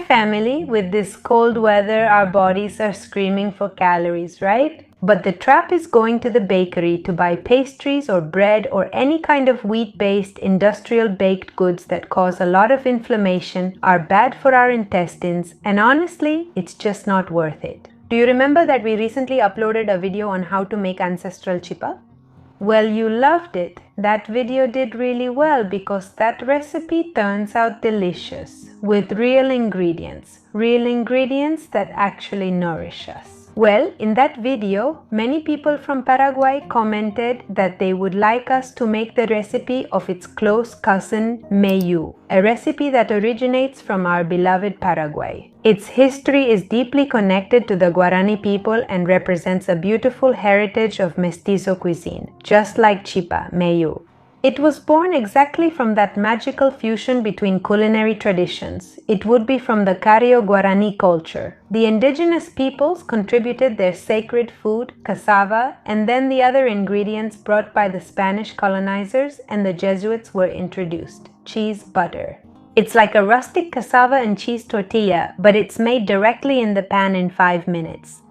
family, with this cold weather, our bodies are screaming for calories, right? But the trap is going to the bakery to buy pastries or bread or any kind of wheat-based industrial baked goods that cause a lot of inflammation, are bad for our intestines, and honestly, it's just not worth it. Do you remember that we recently uploaded a video on how to make ancestral chipa? Well, you loved it. That video did really well because that recipe turns out delicious with real ingredients that actually nourish us. Well, in that video, many people from Paraguay commented that they would like us to make the recipe of its close cousin, Meyú, a recipe that originates from our beloved Paraguay. Its history is deeply connected to the Guarani people and represents a beautiful heritage of mestizo cuisine, just like chipa, Meyú. It was born exactly from that magical fusion between culinary traditions. It would be from the Carrio Guarani culture. The indigenous peoples contributed their sacred food, cassava, and then the other ingredients brought by the Spanish colonizers and the Jesuits were introduced: cheese, butter. It's like a rustic cassava and cheese tortilla, but it's made directly in the pan in 5 minutes.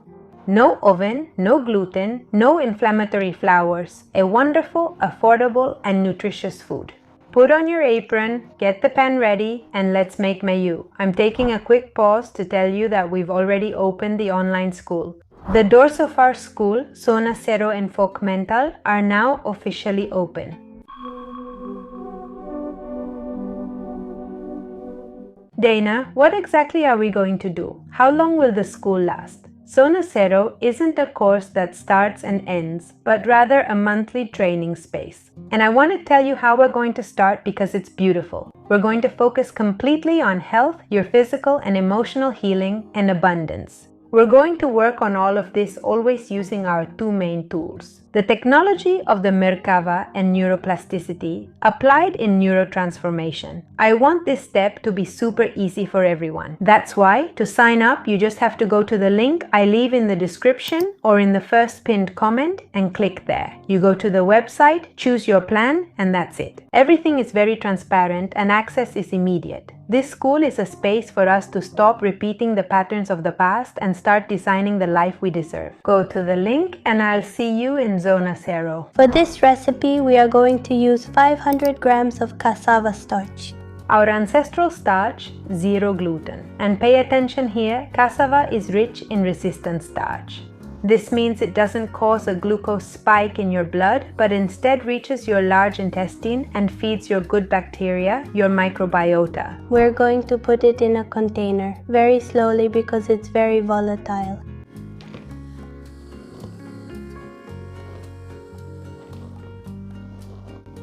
No oven, no gluten, no inflammatory flours. A wonderful, affordable, and nutritious food. Put on your apron, get the pan ready, and let's make Meyú. I'm taking a quick pause to tell you that we've already opened the online school. The doors of our school, Zona, Cero, Enfoque Mental, are now officially open. Dana, what exactly are we going to do? How long will the school last? Zona Cero isn't a course that starts and ends, but rather a monthly training space. And I want to tell you how we're going to start because it's beautiful. We're going to focus completely on health, your physical and emotional healing, and abundance. We're going to work on all of this always using our two main tools: the technology of the Merkava and neuroplasticity applied in neurotransformation. I want this step to be super easy for everyone. That's why, to sign up, you just have to go to the link I leave in the description or in the first pinned comment and click there. You go to the website, choose your plan, and that's it. Everything is very transparent and access is immediate. This school is a space for us to stop repeating the patterns of the past and start designing the life we deserve. Go to the link and I'll see you in Zona Cero. For this recipe, we are going to use 500 grams of cassava starch. Our ancestral starch, 0 gluten. And pay attention here, cassava is rich in resistant starch. This means it doesn't cause a glucose spike in your blood, but instead reaches your large intestine and feeds your good bacteria, your microbiota. We're going to put it in a container, very slowly because it's very volatile.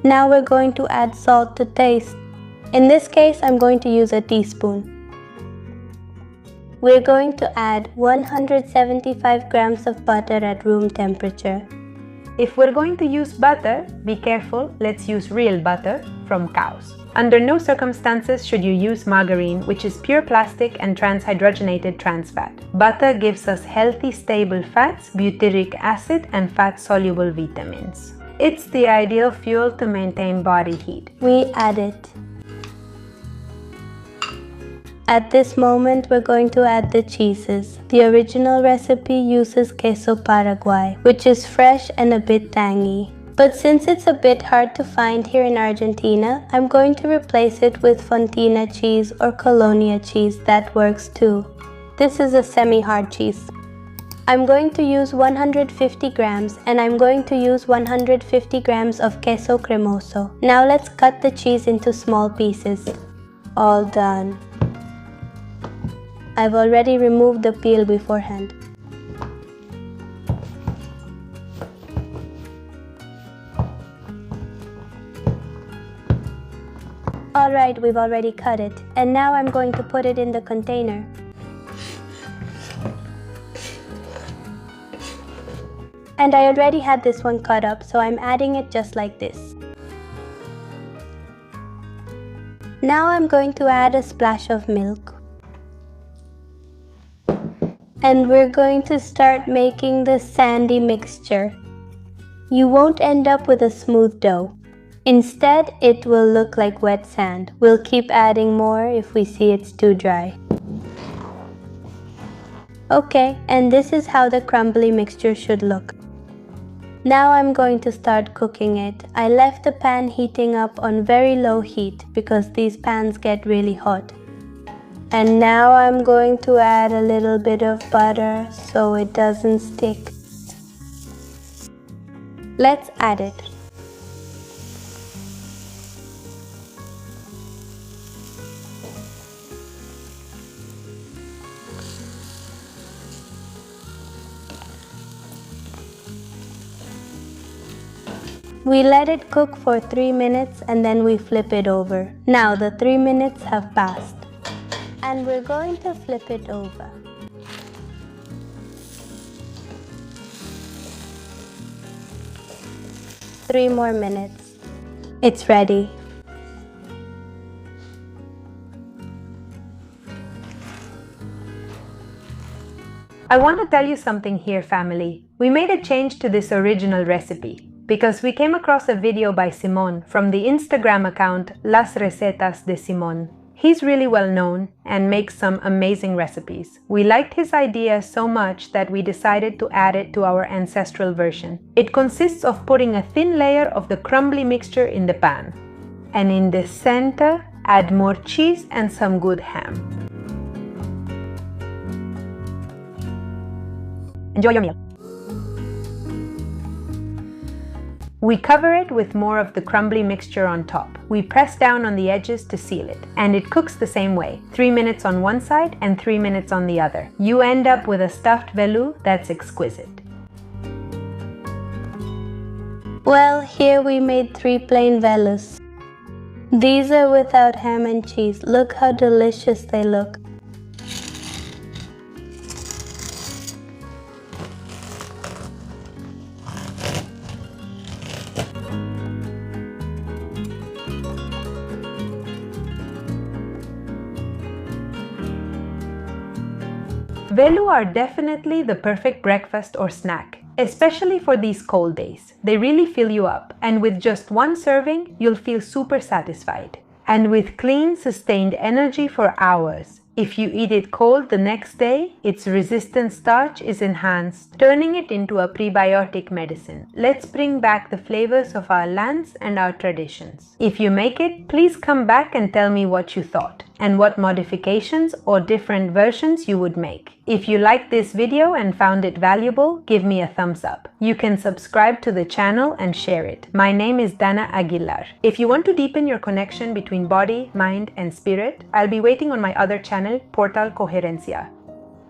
Now we're going to add salt to taste. In this case, I'm going to use a teaspoon. We're going to add 175 grams of butter at room temperature. If we're going to use butter, be careful, let's use real butter from cows. Under no circumstances should you use margarine, which is pure plastic and transhydrogenated trans fat. Butter gives us healthy, stable fats, butyric acid, and fat-soluble vitamins. It's the ideal fuel to maintain body heat. We add it. At this moment, we're going to add the cheeses. The original recipe uses queso Paraguay, which is fresh and a bit tangy. But since it's a bit hard to find here in Argentina, I'm going to replace it with fontina cheese or colonia cheese. That works too. This is a semi-hard cheese. I'm going to use 150 grams and I'm going to use 150 grams of queso cremoso. Now let's cut the cheese into small pieces. All done. I've already removed the peel beforehand. Alright, we've already cut it. And now I'm going to put it in the container. And I already had this one cut up, so I'm adding it just like this. Now I'm going to add a splash of milk. And we're going to start making the sandy mixture. You won't end up with a smooth dough. Instead, it will look like wet sand. We'll keep adding more if we see it's too dry. Okay, and this is how the crumbly mixture should look. Now I'm going to start cooking it. I left the pan heating up on very low heat because these pans get really hot. And now I'm going to add a little bit of butter so it doesn't stick. Let's add it. We let it cook for 3 minutes and then we flip it over. Now the 3 minutes have passed. And we're going to flip it over. Three more minutes. It's ready. I want to tell you something here, family. We made a change to this original recipe because we came across a video by Simon from the Instagram account Las Recetas de Simon. He's really well known and makes some amazing recipes. We liked his idea so much that we decided to add it to our ancestral version. It consists of putting a thin layer of the crumbly mixture in the pan. And in the center, add more cheese and some good ham. Enjoy your meal. We cover it with more of the crumbly mixture on top. We press down on the edges to seal it, and it cooks the same way, 3 minutes on one side and 3 minutes on the other. You end up with a stuffed mbejú that's exquisite. Well, here we made 3 plain mbejú. These are without ham and cheese. Look how delicious they look. Mbejú are definitely the perfect breakfast or snack, especially for these cold days. They really fill you up, and with just one serving, you'll feel super satisfied. And with clean, sustained energy for hours. If you eat it cold the next day, its resistant starch is enhanced, turning it into a prebiotic medicine. Let's bring back the flavors of our lands and our traditions. If you make it, please come back and tell me what you thought and what modifications or different versions you would make. If you liked this video and found it valuable, give me a thumbs up. You can subscribe to the channel and share it. My name is Dana Aguilar. If you want to deepen your connection between body, mind, and spirit, I'll be waiting on my other channel, Portal Coherencia.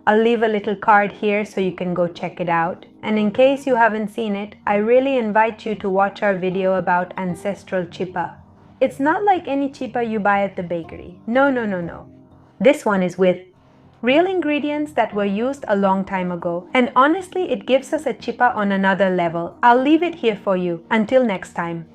I'll leave a little card here so you can go check it out. And in case you haven't seen it, I really invite you to watch our video about Ancestral chipa. It's not like any chipa you buy at the bakery. No. This one is with real ingredients that were used a long time ago. And honestly, it gives us a chipa on another level. I'll leave it here for you. Until next time.